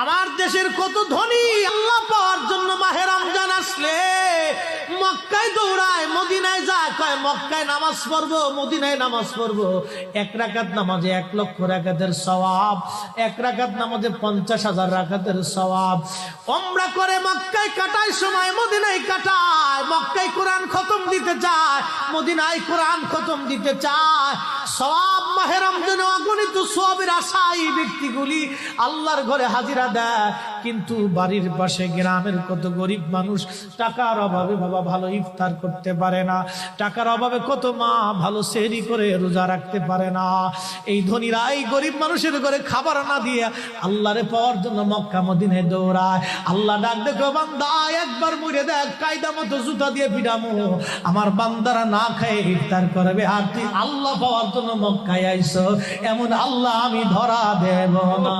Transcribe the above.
আমার দেশের কত ধনী আল্লাহ পাওয়ার জন্য মাহে রমজান আসলে মক্কায় দৌড়ায়, মদিনায় যায়, কয় মক্কায় নামাজ পড়বো, মদিনায় নামাজ পড়বো। 1 রাকাত নামাজে 1 লক্ষ রাকাতের সওয়াব, 1 রাকাত নামাজে 50,000 রাকাতের সওয়াব। উমরা করে মক্কায় কাটায় সময় মদিনায় কাটায়, মক্কায় কোরআন খতম দিতে চায়, মদিনায় কোরআন খতম দিতে চায়। সওয়াব মাহে রমজানে অগণিত সওয়াবের আশায় ব্যক্তিগুলি আল্লাহর ঘরে হাজিরা দেয়, কিন্তু বাড়ির পাশে গ্রামের কত গরিব মানুষ টাকার অভাবে বাবা ভালো ইফতার করতে পারে না, টাকার অভাবে কত মা ভালো সেহরি করে রোজা রাখতে পারে না। এই ধনীরা এই গরিব মানুষের ঘরে খাবার না দিয়ে আল্লাহরে পাওয়ার জন্য মক্কা মদিনায় দৌড়ায়। আল্লাহ ডাক দেখো বান্দা একবার মরে দেখ, কায়দা মতো জুতা দিয়ে পিটামো, আমার বান্দারা না খায় ইফতার করবে, আর তুই আল্লাহ পাওয়ার জন্য মক্কায় আইছো, এমন আল্লাহ আমি ধরা দেব না।